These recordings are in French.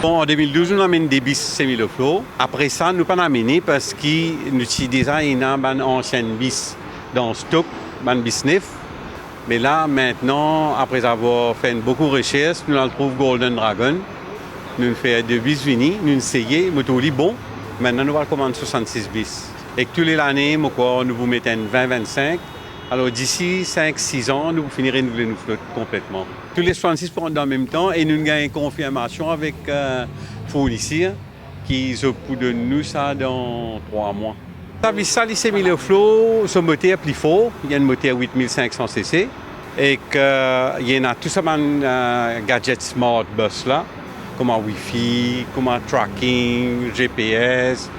Bon, en 2012, nous avons des bis semi-flow. Après ça, nous pas amené parce que nous utilisons une ancienne bis dans le stock, une bis neuf. Mais là, maintenant, après avoir fait beaucoup de recherches, nous avons trouvé Golden Dragon. Nous avons fait deux bis unis, nous avons essayé, nous avons dit bon, maintenant nous allons commander 66 bis. Et que tous les années, nous vous mettons 20-25. Alors d'ici 5-6 ans, nous finirons de nous flotter complètement. Tous les 66 pourront en même temps et nous gagnons confirmation avec fournisseur qui s'occupe de nous ça dans 3 mois. Ça, les semi-flow, ce moteur plus fort, il y a un moteur 8500 cc et qu'il y en a tout ça gadgets smart bus là, comme Wi-Fi, comme tracking, GPS.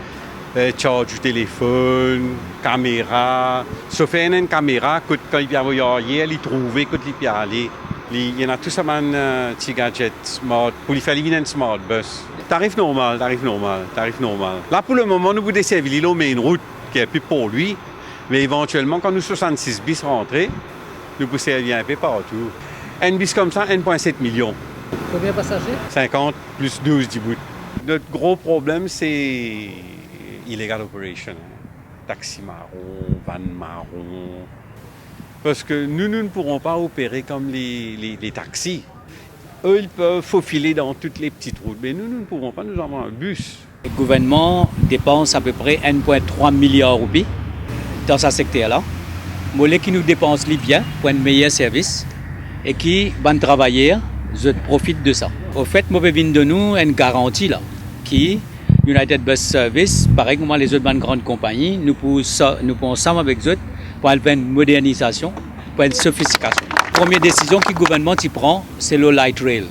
Charge du téléphone, caméra. Sauf une caméra, quand il y a il trouve, quand il y a aller. Il y en a tout ça, petit gadget smart, pour lui faire une smart bus. Tarif normal. Là, pour le moment, nous vous desservons l'île, mais une route qui est plus pour lui. Mais éventuellement, quand nous 66 bis rentrés, nous vous servir un peu partout. Un bis comme ça, 1,7 million. Combien de passagers? 50 plus 12 10 bouts. Notre gros problème, c'est illegal operation, taxi marron, van marron. Parce que nous ne pourrons pas opérer comme les taxis. Eux, ils peuvent faufiler dans toutes les petites routes, mais nous ne pourrons pas, nous avons un bus. Le gouvernement dépense à peu près 1,3 milliard de roupies dans ce secteur-là. Mollet qui nous dépense bien pour un meilleur service et qui, ban travailleurs, je profite de ça. Au fait, nous avons de nous une garantie là, qui United Bus Service, pareil comme les autres grandes compagnies, nous pouvons ensemble avec eux pour faire une modernisation, pour une sophistication. La première décision que le gouvernement prend, c'est le light rail.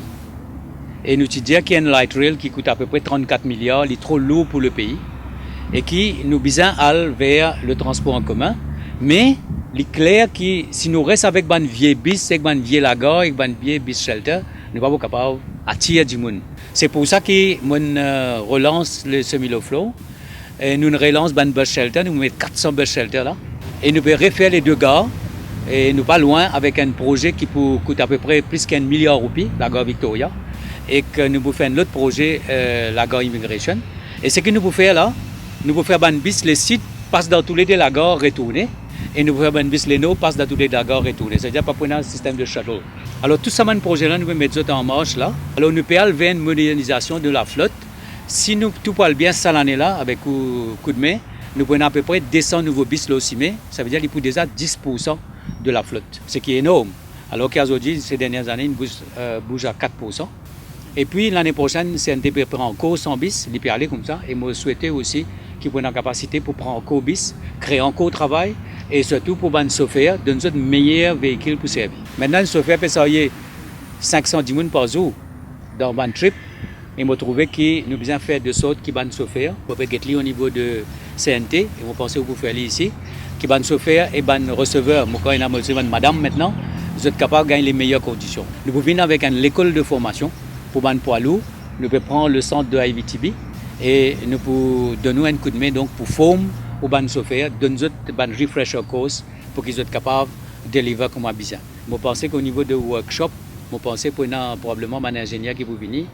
Et nous disons qu'il y a un light rail qui coûte à peu près 34 milliards, il est trop lourd pour le pays, et qui nous besoin aller vers le transport en commun. Mais il est clair que si nous restons avec une vieille bis, avec une vieille lagar, avec une vieille bis shelter, nous ne sommes pas capables d'attirer du monde. C'est pour ça que nous relance le semi-flow. Et nous relance une bus shelter, nous mettons 400 bus shelter là. Et nous pouvons refaire les deux gares. Et nous pas loin avec un projet qui coûte à peu près plus qu'un milliard de roupies, la gare Victoria. Et que nous pouvons faire un autre projet, la gare Immigration. Et ce que nous pouvons faire là, nous pouvons faire une bis, les sites passent dans tous les deux la gare retournée. Et nous pouvons faire une bis, les nôtres passent dans tous les deux la gare retournée. C'est-à-dire pas pour un système de shuttle. Alors tout ça, ce projet-là, nous pouvons mettre ça en marche là. Alors nous pouvons faire une modernisation de la flotte. Si nous tout parle bien ça l'année-là, avec coup de main, nous pouvons à peu près 200 nouveaux bis là aussi, mais ça veut dire qu'il faut déjà 10% de la flotte, ce qui est énorme. Alors qu'aujourd'hui, ces dernières années, il bouge à 4%. Et puis l'année prochaine, CNTP prend encore 100 bis, il peut aller comme ça. Et moi, je souhaitais aussi qu'ils prennent la capacité pour prendre encore bis, créer encore travail, et surtout pour ban chauffeur, donner un meilleur véhicule pour servir. Maintenant, le chauffeur peut servir 510 personnes par jour dans ban trip. Et je trouve que nous devons faire de sorte que ban chauffeur, pour être au niveau de CNT, et vous pensez que vous pouvez aller ici, que ban chauffeur et ban receveur, quand il y a madame maintenant, vous êtes capable de gagner les meilleures conditions. Nous pouvons venir avec l'école de formation pour ban poids lourd, nous pouvons prendre le centre de IVTB et nous pouvons donner un coup de main donc pour former aux ban chauffeurs, donner un refresher course pour qu'ils soient capables de délivrer comme besoin. Je pense qu'au niveau de workshop, je pense pour probablement un ingénieur qui vous venir,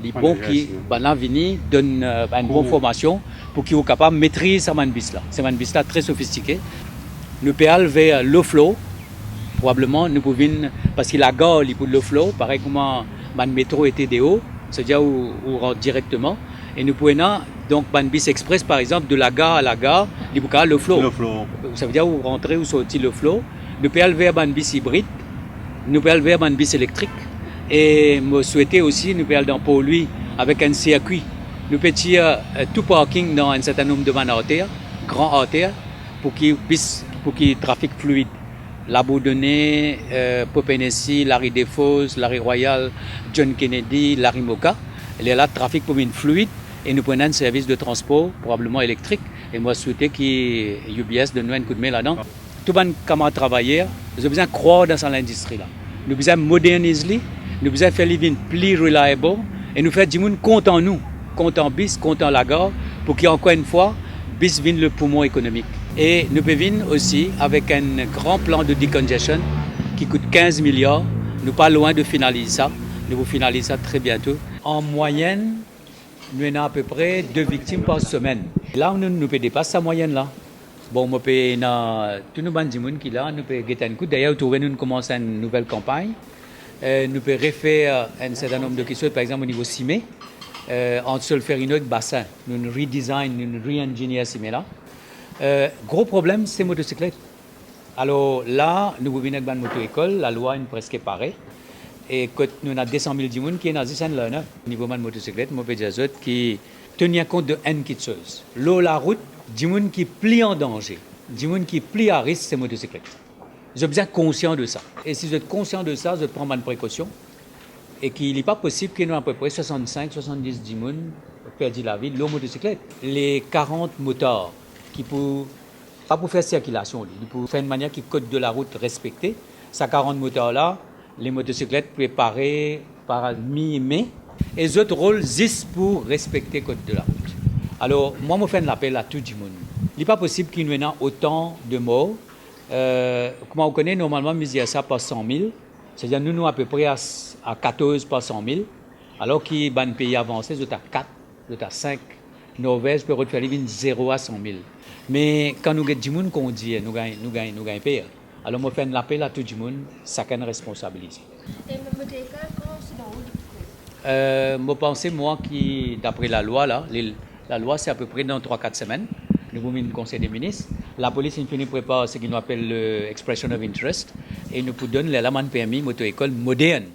les bons qui venir donne une bonne formation pour qu'ils soient capables de maîtriser ce bis là. C'est un bis là très sophistiqué. Nous pouvons aller vers le flow, probablement nous pouvons parce que la gare est pour le flow, pareil comme le métro et TDO, c'est-à-dire où on rentre directement. Et nous pouvons donc un bis express par exemple de la gare à la gare, il faut le flow. Ça veut dire où rentrer ou sortir le flow. Nous pouvons aller vers un bis hybride, nous pouvons aller vers un bis électrique. Et je souhaitais aussi nous pouvons aller dans Port-Louis avec un circuit. Nous pouvons tirer tout parking dans un certain nombre de vannes artères, grands artères, pour qu'il y ait trafic fluide. La Bourdonnais, Popénessi, Larry Desfos, Larry Royal, John Kennedy, Larry Moka. Il y a là le trafic pour une fluide et nous prenons un service de transport probablement électrique. Et moi, je souhaitais que UBS donne un coup de main là-dedans. Tout le monde camarades travailleurs, nous avons besoin de croire dans cette industrie-là. Nous avons besoin de moderniser, nous avons besoin de faire les vignes plus reliable et nous faire du monde content nous, content bis, content la gare, pour qu'encore une fois, bis vienne le poumon économique. Et nous pouvons venir aussi avec un grand plan de decongestion qui coûte 15 milliards. Nous pas loin de finaliser ça. Nous vous finaliser ça très bientôt. En moyenne, nous avons à peu près 2 victimes par semaine. Là, nous pouvons dépasser sa moyenne là. Bon, nous pouvons, tous nos bandits qui là, nous pouvons guetter un coup. D'ailleurs, nous commençons une nouvelle campagne. Nous pouvons refaire un certain nombre de questions, par exemple au niveau cimé. On se le faire une autre bassin. Nous redesign, nous re-engineer cimé là. Gros problème, c'est motocyclette. Alors là, nous venons avec une moto-école, la loi est presque pareille. Et quand nous avons 200 000 personnes qui sont dans ces là au niveau de la motocyclette, je peux dire qui tenir compte de une petite chose. L'eau, la route, des gens qui plient en danger, des gens qui plient à risque, c'est motocyclette. Je suis bien conscient de ça. Et si vous êtes conscient de ça, je prends ma précaution. Et qu'il n'est pas possible que nous, à peu près 65-70 personnes perdent la vie de l'eau motocyclette. Les 40 motards qui pour pas pour faire circulation, pour faire une manière qui code de la route respectée, ces 40 motards-là, les motocyclettes préparées par mi-mai, et les autres rôles 10 pour respecter le code de la route. Alors, moi, je fais un appel à tout le monde. Il n'est pas possible qu'il y ait autant de morts. Comment on connaît, normalement, nous disons ça par 100 000. C'est-à-dire, nous, à peu près à 14 par 100 000. Alors qu'il y a un pays avancé, nous, à 4, nous, à 5. Norvège peut refaire 0 à 100 000. Mais quand nous avons du monde qu'on dit, nous gagnons pire. Alors, je fais un appel à tout le monde, chacun responsabilité. Et le école, comment c'est dans où? Je pense, moi, d'après la loi, là, la loi, c'est à peu près dans 3-4 semaines. Nous avons mis le Conseil des ministres. La police, il finit prépare ce qu'on appelle l'expression of interest. Et nous nous donne l'élément de permis moto-école moderne.